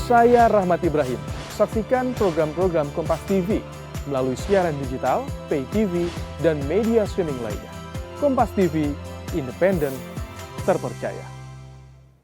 Saya Rahmat Ibrahim. Saksikan program-program Kompas TV melalui siaran digital, pay TV, dan media streaming lainnya. Kompas TV, independen, terpercaya.